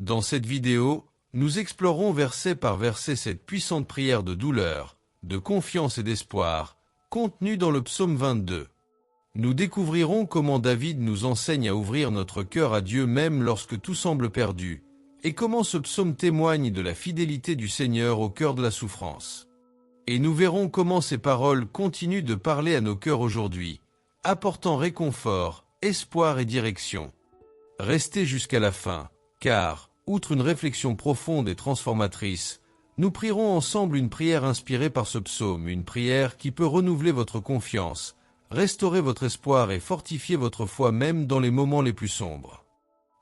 Dans cette vidéo, nous explorons verset par verset cette puissante prière de douleur, de confiance et d'espoir, contenue dans le psaume 22. Nous découvrirons comment David nous enseigne à ouvrir notre cœur à Dieu même lorsque tout semble perdu, et comment ce psaume témoigne de la fidélité du Seigneur au cœur de la souffrance. Et nous verrons comment ces paroles continuent de parler à nos cœurs aujourd'hui, apportant réconfort, espoir et direction. Restez jusqu'à la fin, car, outre une réflexion profonde et transformatrice, nous prierons ensemble une prière inspirée par ce psaume, une prière qui peut renouveler votre confiance, restaurer votre espoir et fortifier votre foi même dans les moments les plus sombres.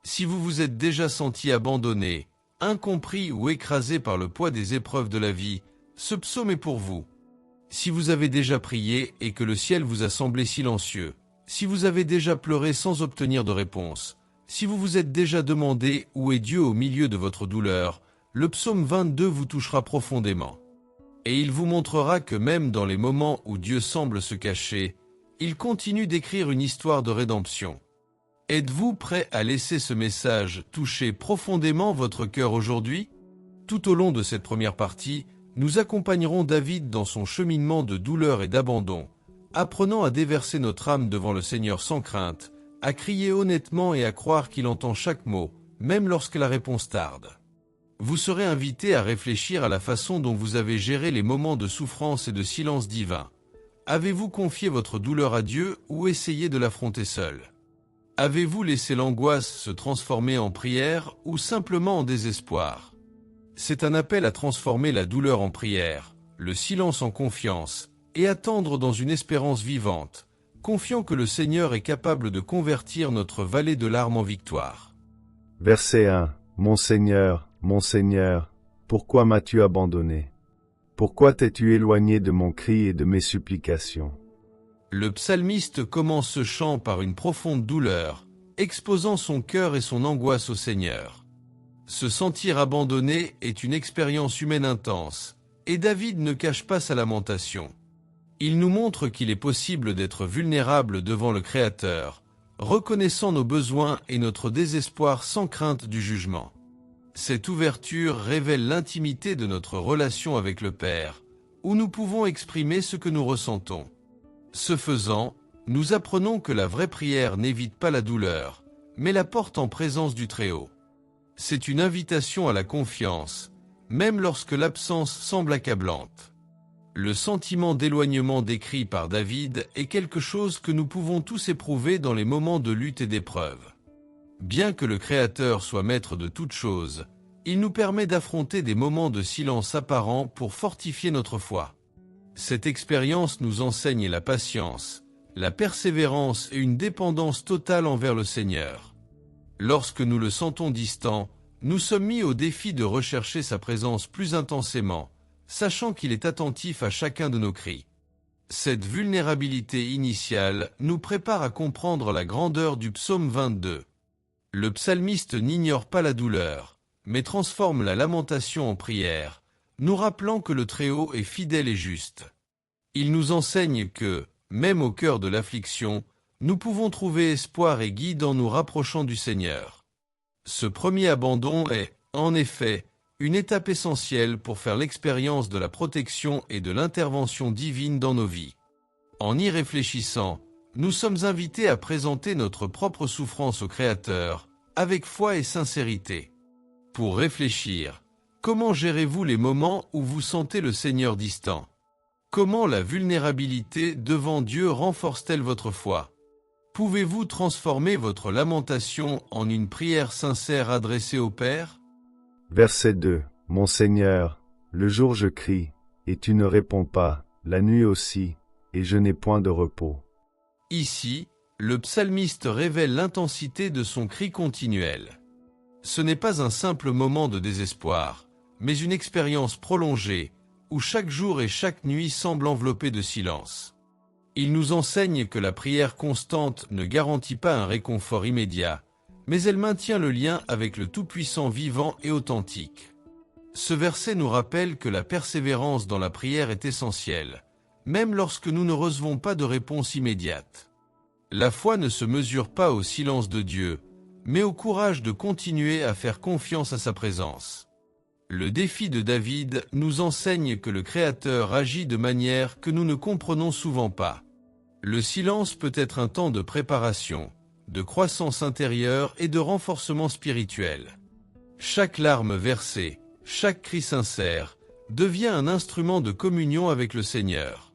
Si vous vous êtes déjà senti abandonné, incompris ou écrasé par le poids des épreuves de la vie, ce psaume est pour vous. Si vous avez déjà prié et que le ciel vous a semblé silencieux, si vous avez déjà pleuré sans obtenir de réponse, si vous vous êtes déjà demandé où est Dieu au milieu de votre douleur, le psaume 22 vous touchera profondément. Et il vous montrera que même dans les moments où Dieu semble se cacher, il continue d'écrire une histoire de rédemption. Êtes-vous prêt à laisser ce message toucher profondément votre cœur aujourd'hui? Tout au long de cette première partie, nous accompagnerons David dans son cheminement de douleur et d'abandon, apprenant à déverser notre âme devant le Seigneur sans crainte, à crier honnêtement et à croire qu'il entend chaque mot, même lorsque la réponse tarde. Vous serez invité à réfléchir à la façon dont vous avez géré les moments de souffrance et de silence divin. Avez-vous confié votre douleur à Dieu ou essayé de l'affronter seul? Avez-vous laissé l'angoisse se transformer en prière ou simplement en désespoir? C'est un appel à transformer la douleur en prière, le silence en confiance, et attendre dans une espérance vivante, confiant que le Seigneur est capable de convertir notre vallée de larmes en victoire. Verset 1. Mon Seigneur, pourquoi m'as-tu abandonné? Pourquoi t'es-tu éloigné de mon cri et de mes supplications? Le psalmiste commence ce chant par une profonde douleur, exposant son cœur et son angoisse au Seigneur. Se sentir abandonné est une expérience humaine intense, et David ne cache pas sa lamentation. Il nous montre qu'il est possible d'être vulnérable devant le Créateur, reconnaissant nos besoins et notre désespoir sans crainte du jugement. Cette ouverture révèle l'intimité de notre relation avec le Père, où nous pouvons exprimer ce que nous ressentons. Ce faisant, nous apprenons que la vraie prière n'évite pas la douleur, mais la porte en présence du Très-Haut. C'est une invitation à la confiance, même lorsque l'absence semble accablante. Le sentiment d'éloignement décrit par David est quelque chose que nous pouvons tous éprouver dans les moments de lutte et d'épreuve. Bien que le Créateur soit maître de toutes choses, il nous permet d'affronter des moments de silence apparent pour fortifier notre foi. Cette expérience nous enseigne la patience, la persévérance et une dépendance totale envers le Seigneur. Lorsque nous le sentons distant, nous sommes mis au défi de rechercher sa présence plus intensément, sachant qu'il est attentif à chacun de nos cris. Cette vulnérabilité initiale nous prépare à comprendre la grandeur du psaume 22. Le psalmiste n'ignore pas la douleur, mais transforme la lamentation en prière, nous rappelant que le Très-Haut est fidèle et juste. Il nous enseigne que, même au cœur de l'affliction, nous pouvons trouver espoir et guide en nous rapprochant du Seigneur. Ce premier abandon est, en effet, une étape essentielle pour faire l'expérience de la protection et de l'intervention divine dans nos vies. En y réfléchissant, nous sommes invités à présenter notre propre souffrance au Créateur, avec foi et sincérité. Pour réfléchir, comment gérez-vous les moments où vous sentez le Seigneur distant? Comment la vulnérabilité devant Dieu renforce-t-elle votre foi? Pouvez-vous transformer votre lamentation en une prière sincère adressée au Père? Verset 2. Mon Seigneur, le jour je crie, et tu ne réponds pas, la nuit aussi, et je n'ai point de repos. Ici, le psalmiste révèle l'intensité de son cri continuel. Ce n'est pas un simple moment de désespoir, mais une expérience prolongée, où chaque jour et chaque nuit semblent enveloppés de silence. Il nous enseigne que la prière constante ne garantit pas un réconfort immédiat, mais elle maintient le lien avec le Tout-Puissant vivant et authentique. Ce verset nous rappelle que la persévérance dans la prière est essentielle, même lorsque nous ne recevons pas de réponse immédiate. La foi ne se mesure pas au silence de Dieu, mais au courage de continuer à faire confiance à sa présence. Le défi de David nous enseigne que le Créateur agit de manière que nous ne comprenons souvent pas. Le silence peut être un temps de préparation, de croissance intérieure et de renforcement spirituel. Chaque larme versée, chaque cri sincère, devient un instrument de communion avec le Seigneur.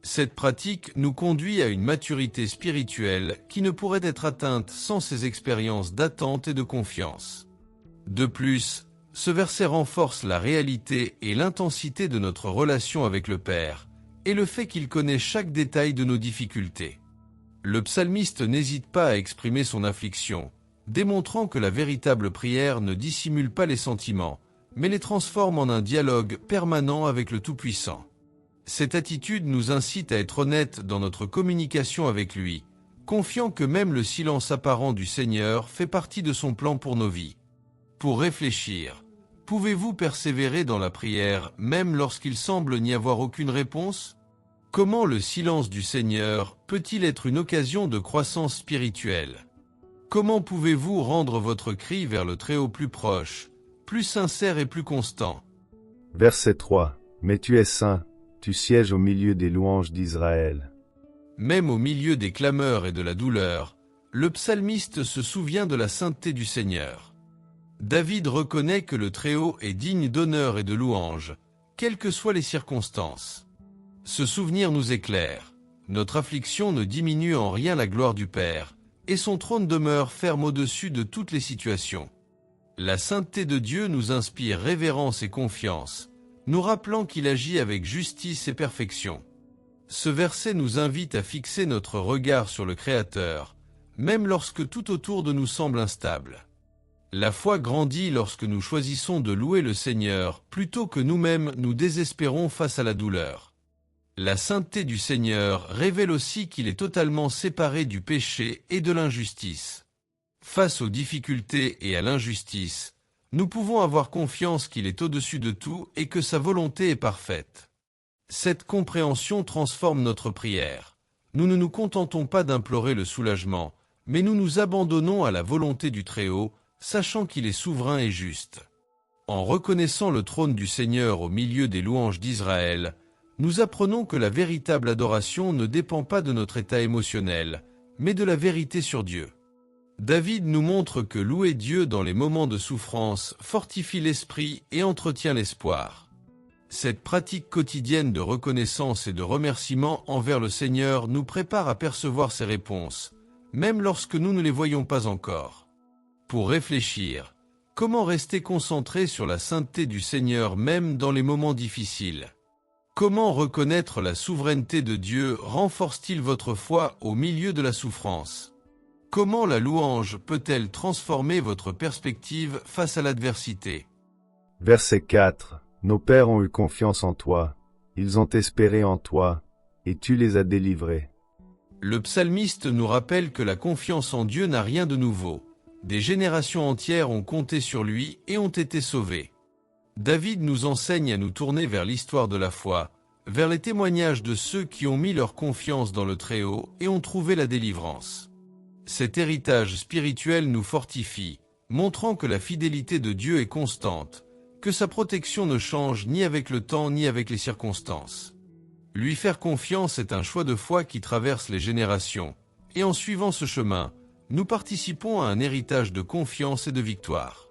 Cette pratique nous conduit à une maturité spirituelle qui ne pourrait être atteinte sans ces expériences d'attente et de confiance. De plus, ce verset renforce la réalité et l'intensité de notre relation avec le Père, et le fait qu'il connaît chaque détail de nos difficultés. Le psalmiste n'hésite pas à exprimer son affliction, démontrant que la véritable prière ne dissimule pas les sentiments, mais les transforme en un dialogue permanent avec le Tout-Puissant. Cette attitude nous incite à être honnêtes dans notre communication avec lui, confiant que même le silence apparent du Seigneur fait partie de son plan pour nos vies. Pour réfléchir, pouvez-vous persévérer dans la prière même lorsqu'il semble n'y avoir aucune réponse? Comment le silence du Seigneur peut-il être une occasion de croissance spirituelle? Comment pouvez-vous rendre votre cri vers le Très-Haut plus proche, plus sincère et plus constant? Verset 3. Mais tu es saint, tu sièges au milieu des louanges d'Israël. Même au milieu des clameurs et de la douleur, le psalmiste se souvient de la sainteté du Seigneur. David reconnaît que le Très-Haut est digne d'honneur et de louange, quelles que soient les circonstances. Ce souvenir nous éclaire. Notre affliction ne diminue en rien la gloire du Père, et son trône demeure ferme au-dessus de toutes les situations. La sainteté de Dieu nous inspire révérence et confiance, nous rappelant qu'il agit avec justice et perfection. Ce verset nous invite à fixer notre regard sur le Créateur, même lorsque tout autour de nous semble instable. La foi grandit lorsque nous choisissons de louer le Seigneur plutôt que nous-mêmes nous désespérons face à la douleur. La sainteté du Seigneur révèle aussi qu'il est totalement séparé du péché et de l'injustice. Face aux difficultés et à l'injustice, nous pouvons avoir confiance qu'il est au-dessus de tout et que sa volonté est parfaite. Cette compréhension transforme notre prière. Nous ne nous contentons pas d'implorer le soulagement, mais nous nous abandonnons à la volonté du Très-Haut, sachant qu'il est souverain et juste. En reconnaissant le trône du Seigneur au milieu des louanges d'Israël, nous apprenons que la véritable adoration ne dépend pas de notre état émotionnel, mais de la vérité sur Dieu. David nous montre que louer Dieu dans les moments de souffrance fortifie l'esprit et entretient l'espoir. Cette pratique quotidienne de reconnaissance et de remerciement envers le Seigneur nous prépare à percevoir ses réponses, même lorsque nous ne les voyons pas encore. Pour réfléchir, comment rester concentré sur la sainteté du Seigneur même dans les moments difficiles? Comment reconnaître la souveraineté de Dieu renforce-t-il votre foi au milieu de la souffrance? Comment la louange peut-elle transformer votre perspective face à l'adversité? Verset 4. Nos pères ont eu confiance en toi, ils ont espéré en toi, et tu les as délivrés. Le psalmiste nous rappelle que la confiance en Dieu n'a rien de nouveau. Des générations entières ont compté sur lui et ont été sauvées. David nous enseigne à nous tourner vers l'histoire de la foi, vers les témoignages de ceux qui ont mis leur confiance dans le Très-Haut et ont trouvé la délivrance. Cet héritage spirituel nous fortifie, montrant que la fidélité de Dieu est constante, que sa protection ne change ni avec le temps ni avec les circonstances. Lui faire confiance est un choix de foi qui traverse les générations, et en suivant ce chemin, nous participons à un héritage de confiance et de victoire.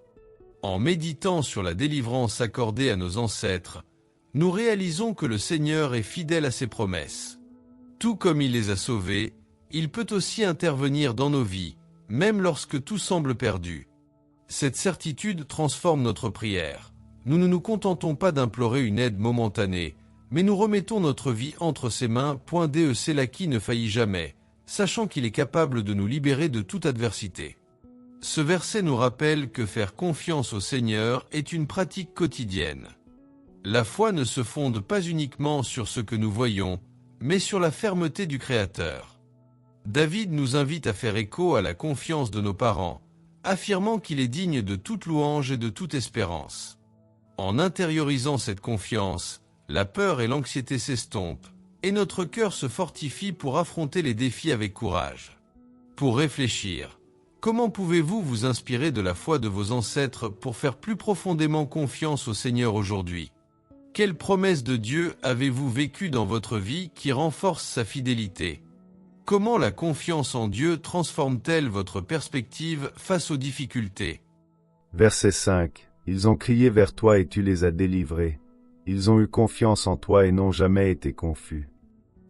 En méditant sur la délivrance accordée à nos ancêtres, nous réalisons que le Seigneur est fidèle à ses promesses. Tout comme il les a sauvés, il peut aussi intervenir dans nos vies, même lorsque tout semble perdu. Cette certitude transforme notre prière. Nous ne nous contentons pas d'implorer une aide momentanée, mais nous remettons notre vie entre ses mains. Qui ne faillit jamais, sachant qu'il est capable de nous libérer de toute adversité. Ce verset nous rappelle que faire confiance au Seigneur est une pratique quotidienne. La foi ne se fonde pas uniquement sur ce que nous voyons, mais sur la fermeté du Créateur. David nous invite à faire écho à la confiance de nos parents, affirmant qu'il est digne de toute louange et de toute espérance. En intériorisant cette confiance, la peur et l'anxiété s'estompent, et notre cœur se fortifie pour affronter les défis avec courage. Pour réfléchir, Comment pouvez-vous vous inspirer de la foi de vos ancêtres pour faire plus profondément confiance au Seigneur aujourd'hui? Quelle promesse de Dieu avez-vous vécue dans votre vie qui renforce sa fidélité? Comment la confiance en Dieu transforme-t-elle votre perspective face aux difficultés? Verset 5. Ils ont crié vers toi et tu les as délivrés. Ils ont eu confiance en toi et n'ont jamais été confus.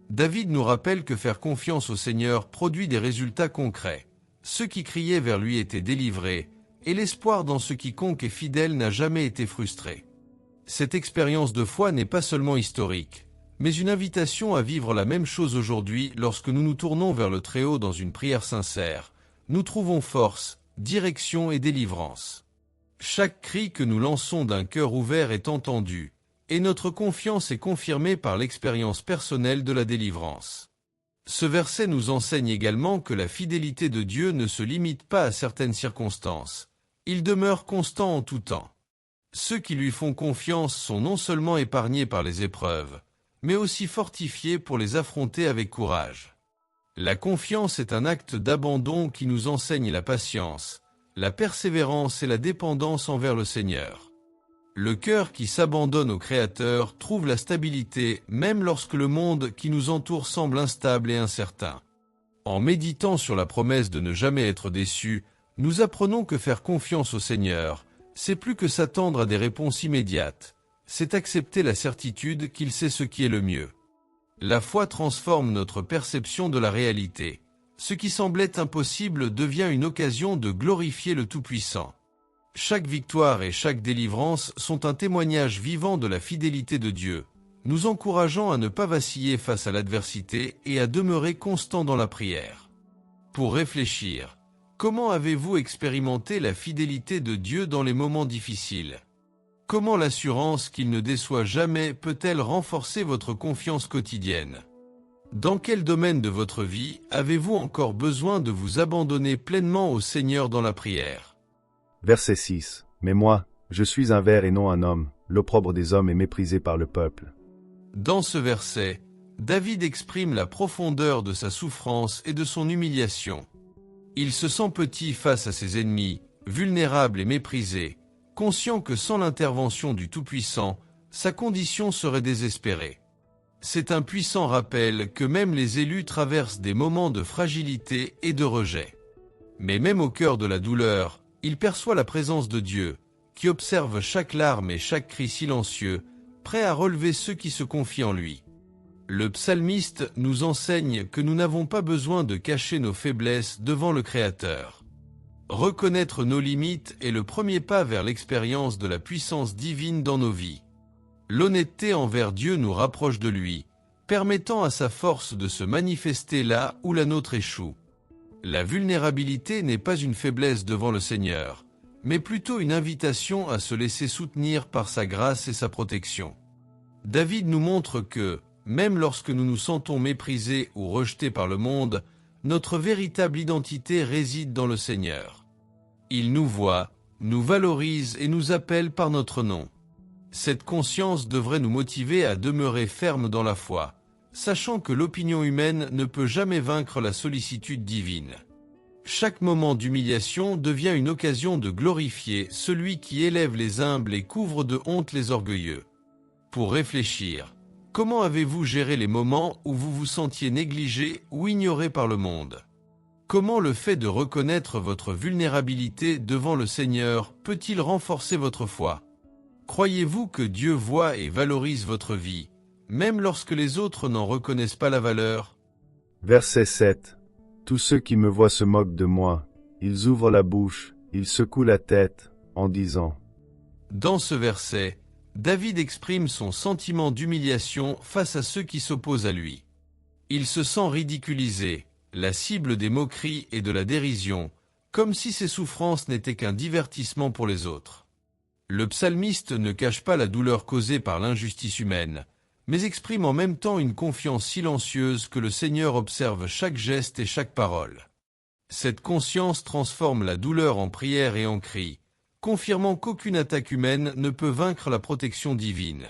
David nous rappelle que faire confiance au Seigneur produit des résultats concrets. Ceux qui criaient vers lui étaient délivrés, et l'espoir dans ce quiconque est fidèle n'a jamais été frustré. Cette expérience de foi n'est pas seulement historique, mais une invitation à vivre la même chose aujourd'hui lorsque nous nous tournons vers le Très-Haut dans une prière sincère. Nous trouvons force, direction et délivrance. Chaque cri que nous lançons d'un cœur ouvert est entendu, et notre confiance est confirmée par l'expérience personnelle de la délivrance. Ce verset nous enseigne également que la fidélité de Dieu ne se limite pas à certaines circonstances. Il demeure constant en tout temps. Ceux qui lui font confiance sont non seulement épargnés par les épreuves, mais aussi fortifiés pour les affronter avec courage. La confiance est un acte d'abandon qui nous enseigne la patience, la persévérance et la dépendance envers le Seigneur. Le cœur qui s'abandonne au Créateur trouve la stabilité même lorsque le monde qui nous entoure semble instable et incertain. En méditant sur la promesse de ne jamais être déçu, nous apprenons que faire confiance au Seigneur, c'est plus que s'attendre à des réponses immédiates, c'est accepter la certitude qu'il sait ce qui est le mieux. La foi transforme notre perception de la réalité. Ce qui semblait impossible devient une occasion de glorifier le Tout-Puissant. Chaque victoire et chaque délivrance sont un témoignage vivant de la fidélité de Dieu, nous encourageant à ne pas vaciller face à l'adversité et à demeurer constant dans la prière. Pour réfléchir, comment avez-vous expérimenté la fidélité de Dieu dans les moments difficiles? Comment l'assurance qu'il ne déçoit jamais peut-elle renforcer votre confiance quotidienne? Dans quel domaine de votre vie avez-vous encore besoin de vous abandonner pleinement au Seigneur dans la prière? Verset 6. Mais moi, je suis un ver et non un homme, l'opprobre des hommes est méprisé par le peuple. Dans ce verset, David exprime la profondeur de sa souffrance et de son humiliation. Il se sent petit face à ses ennemis, vulnérable et méprisé, conscient que sans l'intervention du Tout-Puissant, sa condition serait désespérée. C'est un puissant rappel que même les élus traversent des moments de fragilité et de rejet. Mais même au cœur de la douleur, il perçoit la présence de Dieu, qui observe chaque larme et chaque cri silencieux, prêt à relever ceux qui se confient en lui. Le psalmiste nous enseigne que nous n'avons pas besoin de cacher nos faiblesses devant le Créateur. Reconnaître nos limites est le premier pas vers l'expérience de la puissance divine dans nos vies. L'honnêteté envers Dieu nous rapproche de lui, permettant à sa force de se manifester là où la nôtre échoue. La vulnérabilité n'est pas une faiblesse devant le Seigneur, mais plutôt une invitation à se laisser soutenir par sa grâce et sa protection. David nous montre que, même lorsque nous nous sentons méprisés ou rejetés par le monde, notre véritable identité réside dans le Seigneur. Il nous voit, nous valorise et nous appelle par notre nom. Cette conscience devrait nous motiver à demeurer fermes dans la foi, sachant que l'opinion humaine ne peut jamais vaincre la sollicitude divine. Chaque moment d'humiliation devient une occasion de glorifier celui qui élève les humbles et couvre de honte les orgueilleux. Pour réfléchir, comment avez-vous géré les moments où vous vous sentiez négligé ou ignoré par le monde? Comment le fait de reconnaître votre vulnérabilité devant le Seigneur peut-il renforcer votre foi? Croyez-vous que Dieu voit et valorise votre vie, même lorsque les autres n'en reconnaissent pas la valeur? Verset 7. Tous ceux qui me voient se moquent de moi, ils ouvrent la bouche, ils secouent la tête, en disant. Dans ce verset, David exprime son sentiment d'humiliation face à ceux qui s'opposent à lui. Il se sent ridiculisé, la cible des moqueries et de la dérision, comme si ses souffrances n'étaient qu'un divertissement pour les autres. Le psalmiste ne cache pas la douleur causée par l'injustice humaine, mais exprime en même temps une confiance silencieuse que le Seigneur observe chaque geste et chaque parole. Cette conscience transforme la douleur en prière et en cri, confirmant qu'aucune attaque humaine ne peut vaincre la protection divine.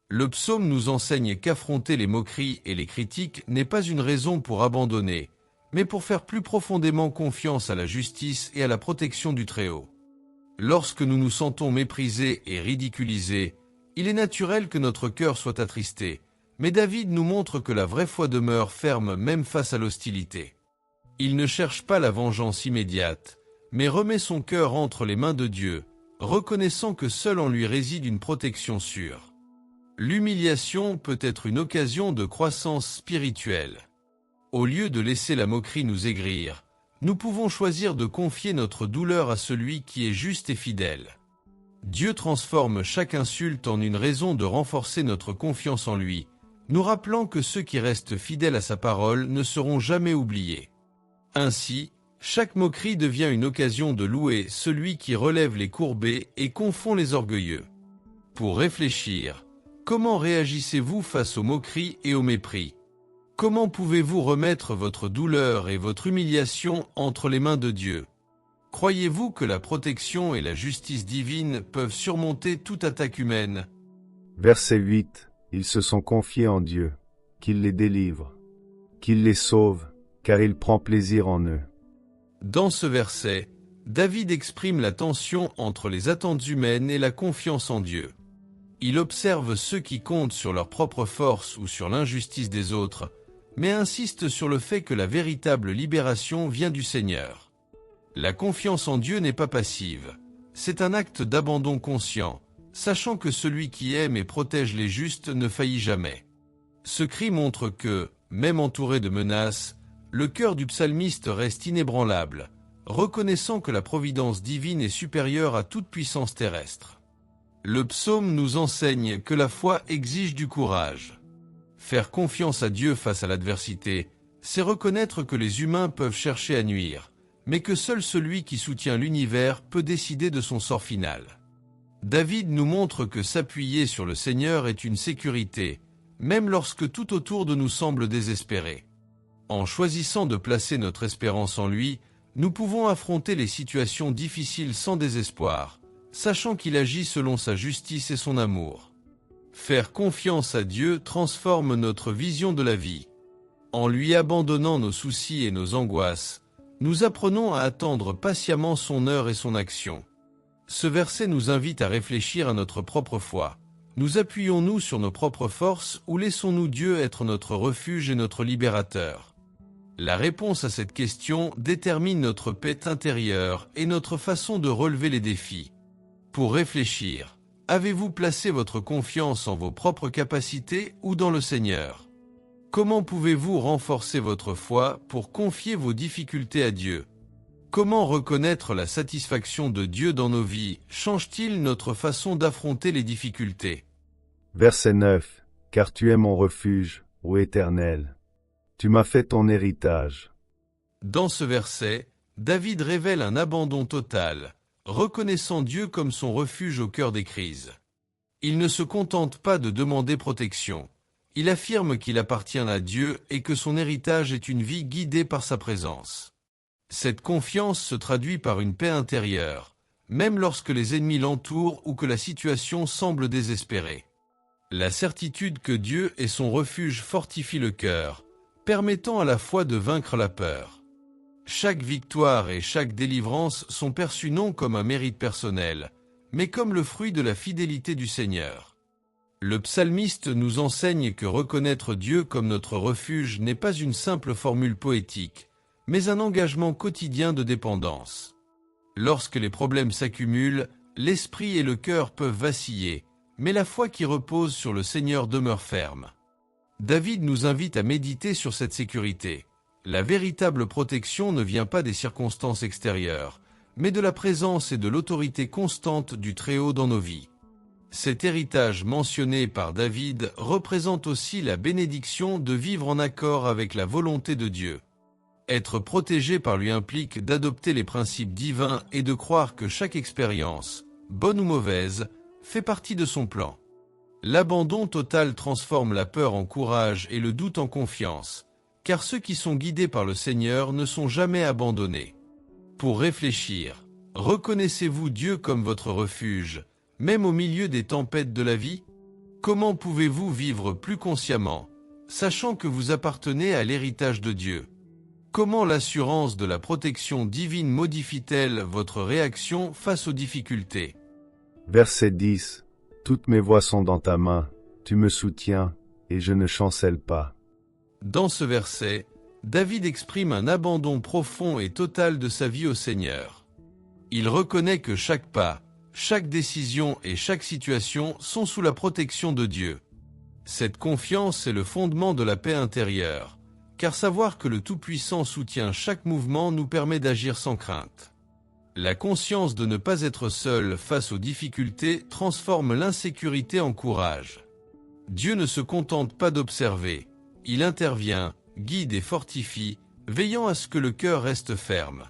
Le psaume nous enseigne qu'affronter les moqueries et les critiques n'est pas une raison pour abandonner, mais pour faire plus profondément confiance à la justice et à la protection du Très-Haut. Lorsque nous nous sentons méprisés et ridiculisés, il est naturel que notre cœur soit attristé, mais David nous montre que la vraie foi demeure ferme même face à l'hostilité. Il ne cherche pas la vengeance immédiate, mais remet son cœur entre les mains de Dieu, reconnaissant que seul en lui réside une protection sûre. L'humiliation peut être une occasion de croissance spirituelle. Au lieu de laisser la moquerie nous aigrir, nous pouvons choisir de confier notre douleur à celui qui est juste et fidèle. Dieu transforme chaque insulte en une raison de renforcer notre confiance en lui, nous rappelant que ceux qui restent fidèles à sa parole ne seront jamais oubliés. Ainsi, chaque moquerie devient une occasion de louer celui qui relève les courbés et confond les orgueilleux. Pour réfléchir, comment réagissez-vous face aux moqueries et au mépris? Comment pouvez-vous remettre votre douleur et votre humiliation entre les mains de Dieu? Croyez-vous que la protection et la justice divine peuvent surmonter toute attaque humaine? Verset 8. Ils se sont confiés en Dieu, qu'il les délivre, qu'il les sauve, car il prend plaisir en eux. Dans ce verset, David exprime la tension entre les attentes humaines et la confiance en Dieu. Il observe ceux qui comptent sur leur propre force ou sur l'injustice des autres, mais insiste sur le fait que la véritable libération vient du Seigneur. La confiance en Dieu n'est pas passive, c'est un acte d'abandon conscient, sachant que celui qui aime et protège les justes ne faillit jamais. Ce cri montre que, même entouré de menaces, le cœur du psalmiste reste inébranlable, reconnaissant que la providence divine est supérieure à toute puissance terrestre. Le psaume nous enseigne que la foi exige du courage. Faire confiance à Dieu face à l'adversité, c'est reconnaître que les humains peuvent chercher à nuire, mais que seul celui qui soutient l'univers peut décider de son sort final. David nous montre que s'appuyer sur le Seigneur est une sécurité, même lorsque tout autour de nous semble désespéré. En choisissant de placer notre espérance en lui, nous pouvons affronter les situations difficiles sans désespoir, sachant qu'il agit selon sa justice et son amour. Faire confiance à Dieu transforme notre vision de la vie. En lui abandonnant nos soucis et nos angoisses, nous apprenons à attendre patiemment son heure et son action. Ce verset nous invite à réfléchir à notre propre foi. Nous appuyons-nous sur nos propres forces ou laissons-nous Dieu être notre refuge et notre libérateur? La réponse à cette question détermine notre paix intérieure et notre façon de relever les défis. Pour réfléchir, avez-vous placé votre confiance en vos propres capacités ou dans le Seigneur? Comment pouvez-vous renforcer votre foi pour confier vos difficultés à Dieu? Comment reconnaître la satisfaction de Dieu dans nos vies change-t-il notre façon d'affronter les difficultés? Verset 9. Car tu es mon refuge, ô Éternel. Tu m'as fait ton héritage. Dans ce verset, David révèle un abandon total, reconnaissant Dieu comme son refuge au cœur des crises. Il ne se contente pas de demander protection. Il affirme qu'il appartient à Dieu et que son héritage est une vie guidée par sa présence. Cette confiance se traduit par une paix intérieure, même lorsque les ennemis l'entourent ou que la situation semble désespérée. La certitude que Dieu est son refuge fortifie le cœur, permettant à la fois de vaincre la peur. Chaque victoire et chaque délivrance sont perçues non comme un mérite personnel, mais comme le fruit de la fidélité du Seigneur. Le psalmiste nous enseigne que reconnaître Dieu comme notre refuge n'est pas une simple formule poétique, mais un engagement quotidien de dépendance. Lorsque les problèmes s'accumulent, l'esprit et le cœur peuvent vaciller, mais la foi qui repose sur le Seigneur demeure ferme. David nous invite à méditer sur cette sécurité. La véritable protection ne vient pas des circonstances extérieures, mais de la présence et de l'autorité constante du Très-Haut dans nos vies. Cet héritage mentionné par David représente aussi la bénédiction de vivre en accord avec la volonté de Dieu. Être protégé par lui implique d'adopter les principes divins et de croire que chaque expérience, bonne ou mauvaise, fait partie de son plan. L'abandon total transforme la peur en courage et le doute en confiance, car ceux qui sont guidés par le Seigneur ne sont jamais abandonnés. Pour réfléchir, reconnaissez-vous Dieu comme votre refuge, même au milieu des tempêtes de la vie? Comment pouvez-vous vivre plus consciemment, sachant que vous appartenez à l'héritage de Dieu? Comment l'assurance de la protection divine modifie-t-elle votre réaction face aux difficultés? Verset 10. Toutes mes voies sont dans ta main, tu me soutiens, et je ne chancelle pas. Dans ce verset, David exprime un abandon profond et total de sa vie au Seigneur. Il reconnaît que chaque pas, chaque décision et chaque situation sont sous la protection de Dieu. Cette confiance est le fondement de la paix intérieure, car savoir que le Tout-Puissant soutient chaque mouvement nous permet d'agir sans crainte. La conscience de ne pas être seul face aux difficultés transforme l'insécurité en courage. Dieu ne se contente pas d'observer, il intervient, guide et fortifie, veillant à ce que le cœur reste ferme.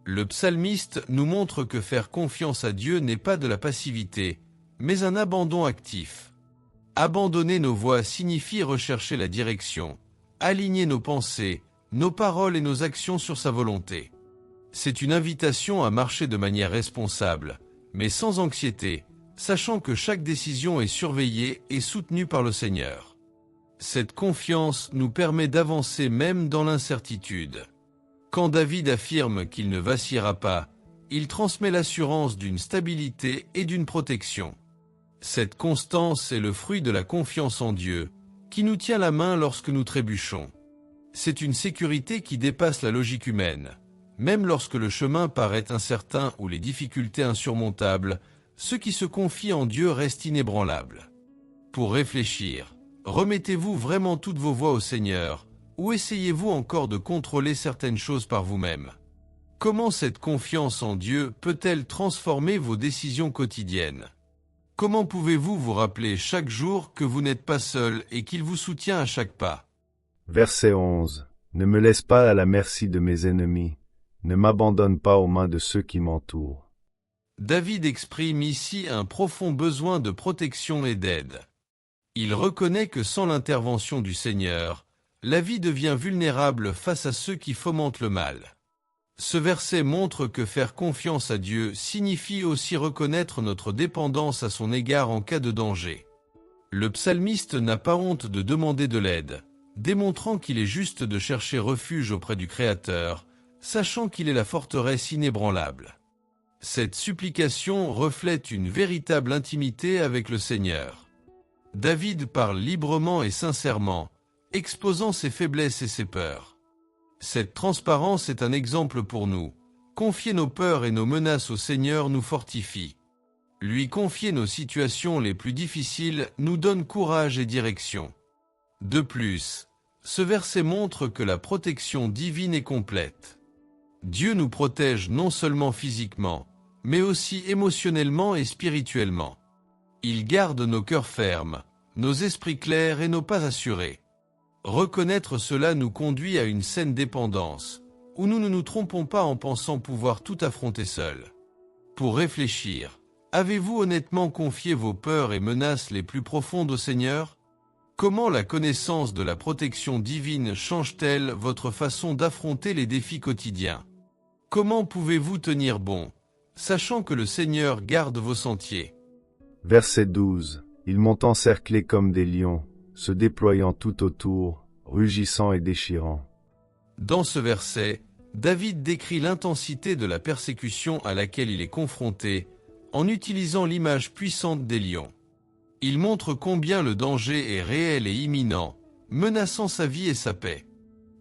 Le psalmiste nous montre que faire confiance à Dieu n'est pas de la passivité, mais un abandon actif. Abandonner nos voies signifie rechercher la direction, aligner nos pensées, nos paroles et nos actions sur sa volonté. C'est une invitation à marcher de manière responsable, mais sans anxiété, sachant que chaque décision est surveillée et soutenue par le Seigneur. Cette confiance nous permet d'avancer même dans l'incertitude. Quand David affirme qu'il ne vacillera pas, il transmet l'assurance d'une stabilité et d'une protection. Cette constance est le fruit de la confiance en Dieu, qui nous tient la main lorsque nous trébuchons. C'est une sécurité qui dépasse la logique humaine. Même lorsque le chemin paraît incertain ou les difficultés insurmontables, ceux qui se confient en Dieu restent inébranlables. Pour réfléchir, remettez-vous vraiment toutes vos voies au Seigneur, ou essayez-vous encore de contrôler certaines choses par vous-même? Comment cette confiance en Dieu peut-elle transformer vos décisions quotidiennes? Comment pouvez-vous vous rappeler chaque jour que vous n'êtes pas seul et qu'il vous soutient à chaque pas? Verset 11. Ne me laisse pas à la merci de mes ennemis, ne m'abandonne pas aux mains de ceux qui m'entourent. David exprime ici un profond besoin de protection et d'aide. Il reconnaît que sans l'intervention du Seigneur, la vie devient vulnérable face à ceux qui fomentent le mal. Ce verset montre que faire confiance à Dieu signifie aussi reconnaître notre dépendance à son égard en cas de danger. Le psalmiste n'a pas honte de demander de l'aide, démontrant qu'il est juste de chercher refuge auprès du Créateur, sachant qu'il est la forteresse inébranlable. Cette supplication reflète une véritable intimité avec le Seigneur. David parle librement et sincèrement, exposant ses faiblesses et ses peurs. Cette transparence est un exemple pour nous. Confier nos peurs et nos menaces au Seigneur nous fortifie. Lui confier nos situations les plus difficiles nous donne courage et direction. De plus, ce verset montre que la protection divine est complète. Dieu nous protège non seulement physiquement, mais aussi émotionnellement et spirituellement. Il garde nos cœurs fermes, nos esprits clairs et nos pas assurés. Reconnaître cela nous conduit à une saine dépendance, où nous ne nous trompons pas en pensant pouvoir tout affronter seuls. Pour réfléchir, avez-vous honnêtement confié vos peurs et menaces les plus profondes au Seigneur? Comment la connaissance de la protection divine change-t-elle votre façon d'affronter les défis quotidiens? Comment pouvez-vous tenir bon, sachant que le Seigneur garde vos sentiers? Verset 12. Ils m'ont encerclé comme des lions, se déployant tout autour, rugissant et déchirant. Dans ce verset, David décrit l'intensité de la persécution à laquelle il est confronté, en utilisant l'image puissante des lions. Il montre combien le danger est réel et imminent, menaçant sa vie et sa paix.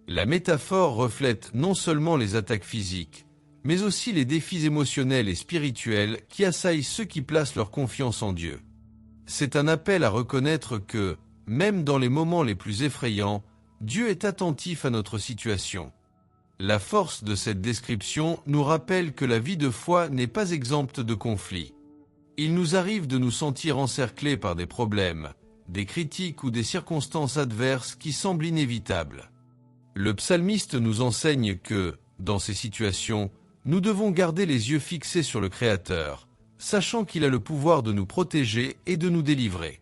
La métaphore reflète non seulement les attaques physiques, mais aussi les défis émotionnels et spirituels qui assaillent ceux qui placent leur confiance en Dieu. C'est un appel à reconnaître que, même dans les moments les plus effrayants, Dieu est attentif à notre situation. La force de cette description nous rappelle que la vie de foi n'est pas exempte de conflits. Il nous arrive de nous sentir encerclés par des problèmes, des critiques ou des circonstances adverses qui semblent inévitables. Le psalmiste nous enseigne que, dans ces situations, nous devons garder les yeux fixés sur le Créateur, sachant qu'il a le pouvoir de nous protéger et de nous délivrer.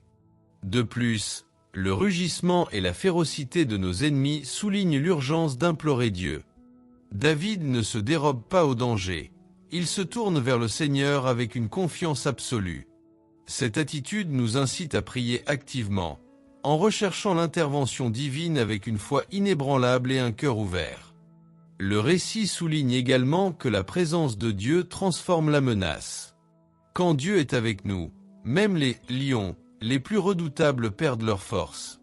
De plus, le rugissement et la férocité de nos ennemis soulignent l'urgence d'implorer Dieu. David ne se dérobe pas au danger, il se tourne vers le Seigneur avec une confiance absolue. Cette attitude nous incite à prier activement, en recherchant l'intervention divine avec une foi inébranlable et un cœur ouvert. Le récit souligne également que la présence de Dieu transforme la menace. Quand Dieu est avec nous, même les lions, les plus redoutables perdent leur force.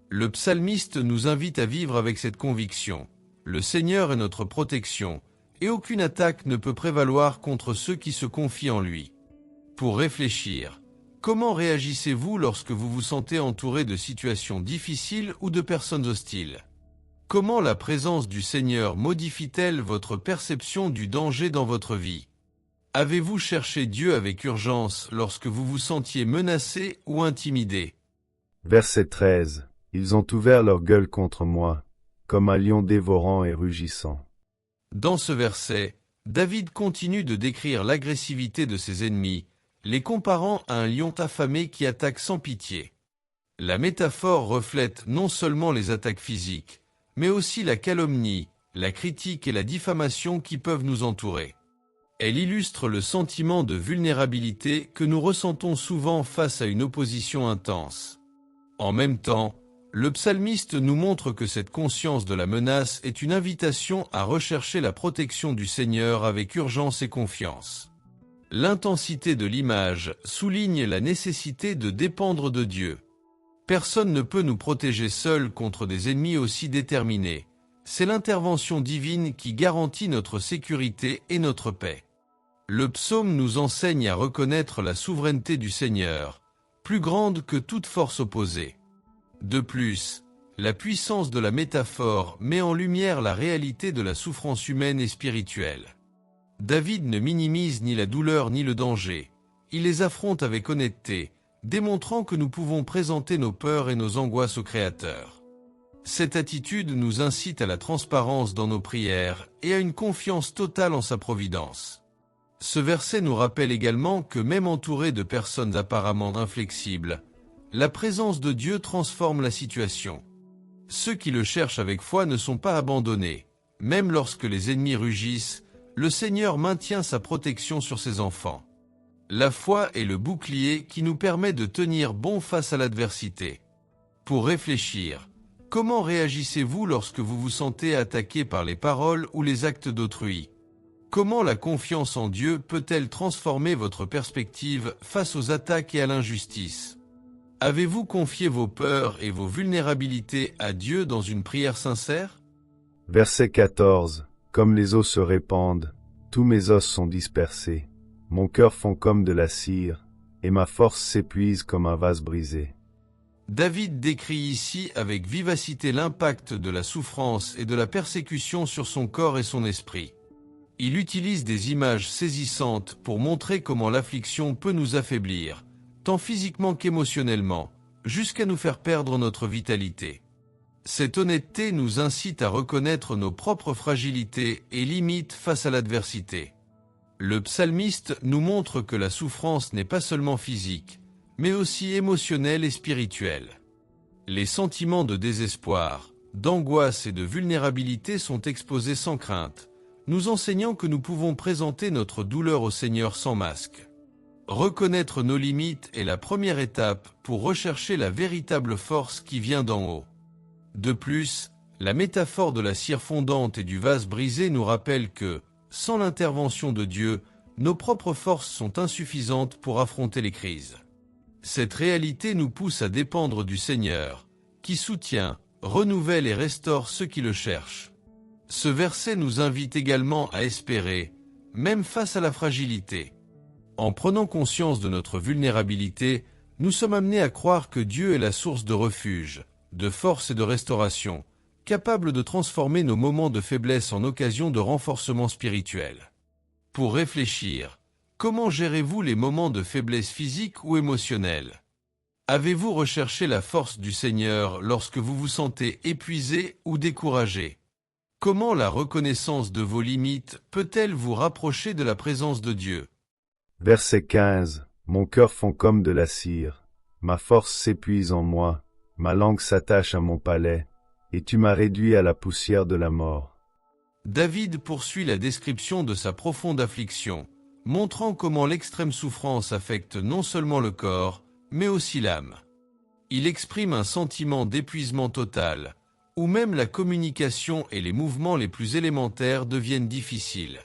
Le psalmiste nous invite à vivre avec cette conviction. Le Seigneur est notre protection, et aucune attaque ne peut prévaloir contre ceux qui se confient en lui. Pour réfléchir, comment réagissez-vous lorsque vous vous sentez entouré de situations difficiles ou de personnes hostiles? Comment la présence du Seigneur modifie-t-elle votre perception du danger dans votre vie? Avez-vous cherché Dieu avec urgence lorsque vous vous sentiez menacé ou intimidé? Verset 13. Ils ont ouvert leur gueule contre moi, comme un lion dévorant et rugissant. Dans ce verset, David continue de décrire l'agressivité de ses ennemis, les comparant à un lion affamé qui attaque sans pitié. La métaphore reflète non seulement les attaques physiques, mais aussi la calomnie, la critique et la diffamation qui peuvent nous entourer. Elle illustre le sentiment de vulnérabilité que nous ressentons souvent face à une opposition intense. En même temps, le psalmiste nous montre que cette conscience de la menace est une invitation à rechercher la protection du Seigneur avec urgence et confiance. L'intensité de l'image souligne la nécessité de dépendre de Dieu. Personne ne peut nous protéger seul contre des ennemis aussi déterminés. C'est l'intervention divine qui garantit notre sécurité et notre paix. Le psaume nous enseigne à reconnaître la souveraineté du Seigneur, plus grande que toute force opposée. De plus, la puissance de la métaphore met en lumière la réalité de la souffrance humaine et spirituelle. David ne minimise ni la douleur ni le danger. Il les affronte avec honnêteté, démontrant que nous pouvons présenter nos peurs et nos angoisses au Créateur. Cette attitude nous incite à la transparence dans nos prières et à une confiance totale en sa providence. Ce verset nous rappelle également que même entouré de personnes apparemment inflexibles, la présence de Dieu transforme la situation. Ceux qui le cherchent avec foi ne sont pas abandonnés. Même lorsque les ennemis rugissent, le Seigneur maintient sa protection sur ses enfants. La foi est le bouclier qui nous permet de tenir bon face à l'adversité. Pour réfléchir, comment réagissez-vous lorsque vous vous sentez attaqué par les paroles ou les actes d'autrui? Comment la confiance en Dieu peut-elle transformer votre perspective face aux attaques et à l'injustice? Avez-vous confié vos peurs et vos vulnérabilités à Dieu dans une prière sincère? Verset 14. Comme les eaux se répandent, tous mes os sont dispersés. Mon cœur fond comme de la cire, et ma force s'épuise comme un vase brisé. David décrit ici avec vivacité l'impact de la souffrance et de la persécution sur son corps et son esprit. Il utilise des images saisissantes pour montrer comment l'affliction peut nous affaiblir, tant physiquement qu'émotionnellement, jusqu'à nous faire perdre notre vitalité. Cette honnêteté nous incite à reconnaître nos propres fragilités et limites face à l'adversité. Le psalmiste nous montre que la souffrance n'est pas seulement physique, mais aussi émotionnelle et spirituelle. Les sentiments de désespoir, d'angoisse et de vulnérabilité sont exposés sans crainte, nous enseignant que nous pouvons présenter notre douleur au Seigneur sans masque. Reconnaître nos limites est la première étape pour rechercher la véritable force qui vient d'en haut. De plus, la métaphore de la cire fondante et du vase brisé nous rappelle que, sans l'intervention de Dieu, nos propres forces sont insuffisantes pour affronter les crises. Cette réalité nous pousse à dépendre du Seigneur, qui soutient, renouvelle et restaure ceux qui le cherchent. Ce verset nous invite également à espérer, même face à la fragilité. En prenant conscience de notre vulnérabilité, nous sommes amenés à croire que Dieu est la source de refuge, de force et de restauration, capable de transformer nos moments de faiblesse en occasion de renforcement spirituel. Pour réfléchir, comment gérez-vous les moments de faiblesse physique ou émotionnelle? Avez-vous recherché la force du Seigneur lorsque vous vous sentez épuisé ou découragé? Comment la reconnaissance de vos limites peut-elle vous rapprocher de la présence de Dieu? Verset 15. Mon cœur fond comme de la cire. Ma force s'épuise en moi. Ma langue s'attache à mon palais. Et tu m'as réduit à la poussière de la mort. David poursuit la description de sa profonde affliction, montrant comment l'extrême souffrance affecte non seulement le corps, mais aussi l'âme. Il exprime un sentiment d'épuisement total, où même la communication et les mouvements les plus élémentaires deviennent difficiles.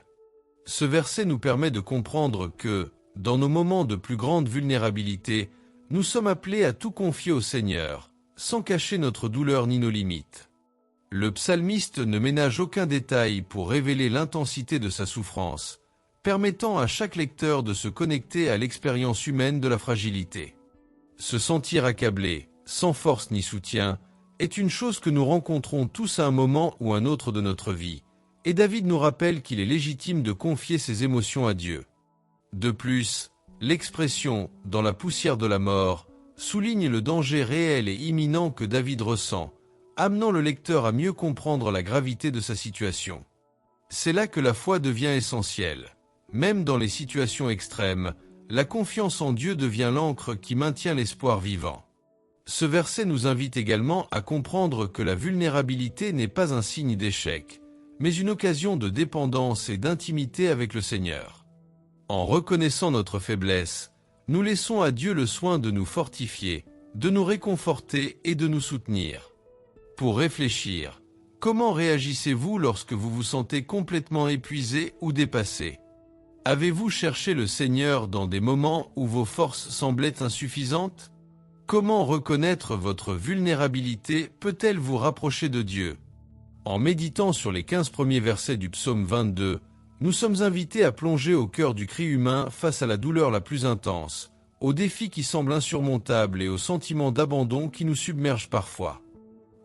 Ce verset nous permet de comprendre que, dans nos moments de plus grande vulnérabilité, nous sommes appelés à tout confier au Seigneur, sans cacher notre douleur ni nos limites. Le psalmiste ne ménage aucun détail pour révéler l'intensité de sa souffrance, permettant à chaque lecteur de se connecter à l'expérience humaine de la fragilité. Se sentir accablé, sans force ni soutien, est une chose que nous rencontrons tous à un moment ou un autre de notre vie, et David nous rappelle qu'il est légitime de confier ses émotions à Dieu. De plus, l'expression « dans la poussière de la mort » souligne le danger réel et imminent que David ressent, amenant le lecteur à mieux comprendre la gravité de sa situation. C'est là que la foi devient essentielle. Même dans les situations extrêmes, la confiance en Dieu devient l'encre qui maintient l'espoir vivant. Ce verset nous invite également à comprendre que la vulnérabilité n'est pas un signe d'échec, mais une occasion de dépendance et d'intimité avec le Seigneur. En reconnaissant notre faiblesse, nous laissons à Dieu le soin de nous fortifier, de nous réconforter et de nous soutenir. Pour réfléchir, comment réagissez-vous lorsque vous vous sentez complètement épuisé ou dépassé? Avez-vous cherché le Seigneur dans des moments où vos forces semblaient insuffisantes? Comment reconnaître votre vulnérabilité peut-elle vous rapprocher de Dieu? En méditant sur les 15 premiers versets du psaume 22, nous sommes invités à plonger au cœur du cri humain face à la douleur la plus intense, aux défis qui semblent insurmontables et aux sentiments d'abandon qui nous submergent parfois.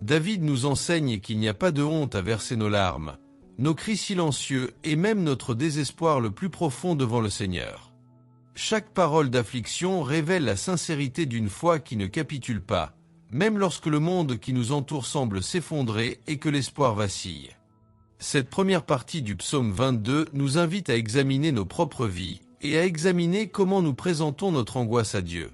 David nous enseigne qu'il n'y a pas de honte à verser nos larmes, nos cris silencieux et même notre désespoir le plus profond devant le Seigneur. Chaque parole d'affliction révèle la sincérité d'une foi qui ne capitule pas, même lorsque le monde qui nous entoure semble s'effondrer et que l'espoir vacille. Cette première partie du psaume 22 nous invite à examiner nos propres vies et à examiner comment nous présentons notre angoisse à Dieu.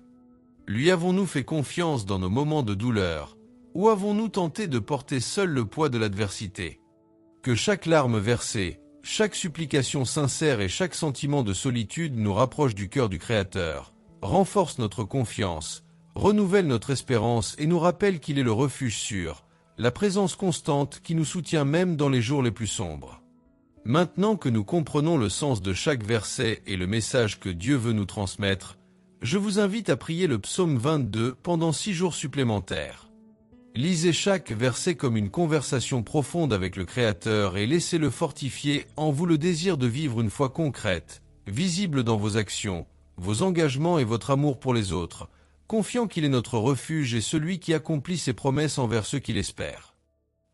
Lui avons-nous fait confiance dans nos moments de douleur, ou avons-nous tenté de porter seul le poids de l'adversité? Que chaque larme versée, chaque supplication sincère et chaque sentiment de solitude nous rapproche du cœur du Créateur, renforce notre confiance, renouvelle notre espérance et nous rappelle qu'il est le refuge sûr, la présence constante qui nous soutient même dans les jours les plus sombres. Maintenant que nous comprenons le sens de chaque verset et le message que Dieu veut nous transmettre, je vous invite à prier le psaume 22 pendant 6 jours supplémentaires. Lisez chaque verset comme une conversation profonde avec le Créateur et laissez-le fortifier en vous le désir de vivre une foi concrète, visible dans vos actions, vos engagements et votre amour pour les autres, confiant qu'il est notre refuge et celui qui accomplit ses promesses envers ceux qui l'espèrent.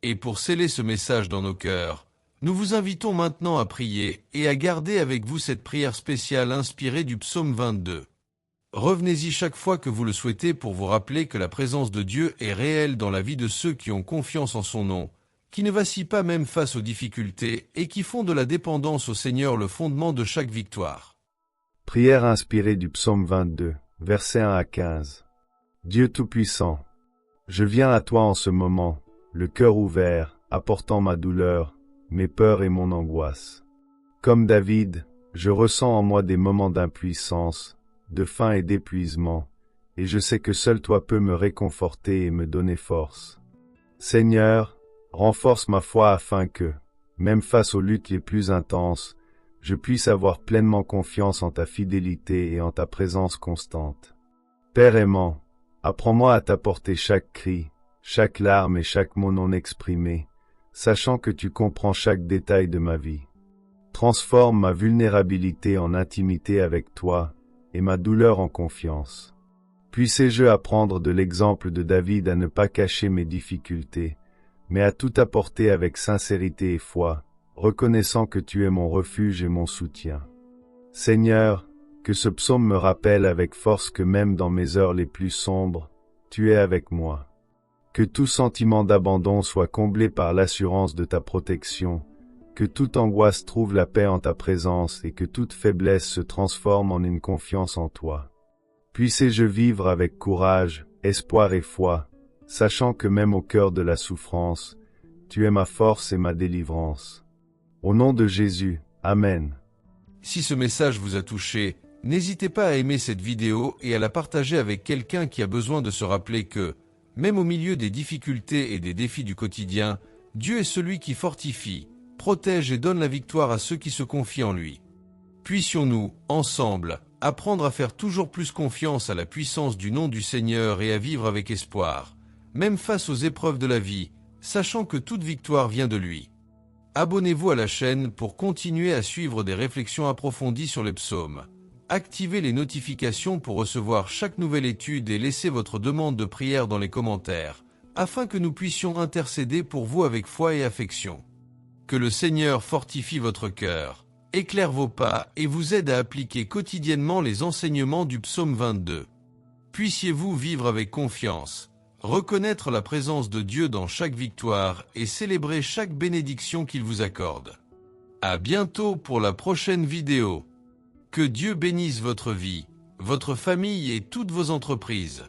Et pour sceller ce message dans nos cœurs, nous vous invitons maintenant à prier et à garder avec vous cette prière spéciale inspirée du psaume 22. Revenez-y chaque fois que vous le souhaitez pour vous rappeler que la présence de Dieu est réelle dans la vie de ceux qui ont confiance en son nom, qui ne vacillent pas même face aux difficultés et qui font de la dépendance au Seigneur le fondement de chaque victoire. Prière inspirée du psaume 22, versets 1 à 15. Dieu Tout-Puissant, je viens à toi en ce moment, le cœur ouvert, apportant ma douleur, mes peurs et mon angoisse. Comme David, je ressens en moi des moments d'impuissance, de faim et d'épuisement, et je sais que seul toi peux me réconforter et me donner force. Seigneur, renforce ma foi afin que, même face aux luttes les plus intenses, je puisse avoir pleinement confiance en ta fidélité et en ta présence constante. Père aimant, apprends-moi à t'apporter chaque cri, chaque larme et chaque mot non exprimé, sachant que tu comprends chaque détail de ma vie. Transforme ma vulnérabilité en intimité avec toi, et ma douleur en confiance. Puissé-je apprendre de l'exemple de David à ne pas cacher mes difficultés, mais à tout apporter avec sincérité et foi, reconnaissant que tu es mon refuge et mon soutien. Seigneur, que ce psaume me rappelle avec force que même dans mes heures les plus sombres, tu es avec moi. Que tout sentiment d'abandon soit comblé par l'assurance de ta protection, que toute angoisse trouve la paix en ta présence et que toute faiblesse se transforme en une confiance en toi. Puissé-je vivre avec courage, espoir et foi, sachant que même au cœur de la souffrance, tu es ma force et ma délivrance. Au nom de Jésus, Amen. Si ce message vous a touché, n'hésitez pas à aimer cette vidéo et à la partager avec quelqu'un qui a besoin de se rappeler que, Même au milieu des difficultés et des défis du quotidien, Dieu est celui qui fortifie, protège et donne la victoire à ceux qui se confient en lui. Puissions-nous, ensemble, apprendre à faire toujours plus confiance à la puissance du nom du Seigneur et à vivre avec espoir, même face aux épreuves de la vie, sachant que toute victoire vient de lui. Abonnez-vous à la chaîne pour continuer à suivre des réflexions approfondies sur les psaumes. Activez les notifications pour recevoir chaque nouvelle étude et laissez votre demande de prière dans les commentaires, afin que nous puissions intercéder pour vous avec foi et affection. Que le Seigneur fortifie votre cœur, éclaire vos pas et vous aide à appliquer quotidiennement les enseignements du psaume 22. Puissiez-vous vivre avec confiance, reconnaître la présence de Dieu dans chaque victoire et célébrer chaque bénédiction qu'il vous accorde. À bientôt pour la prochaine vidéo. Que Dieu bénisse votre vie, votre famille et toutes vos entreprises.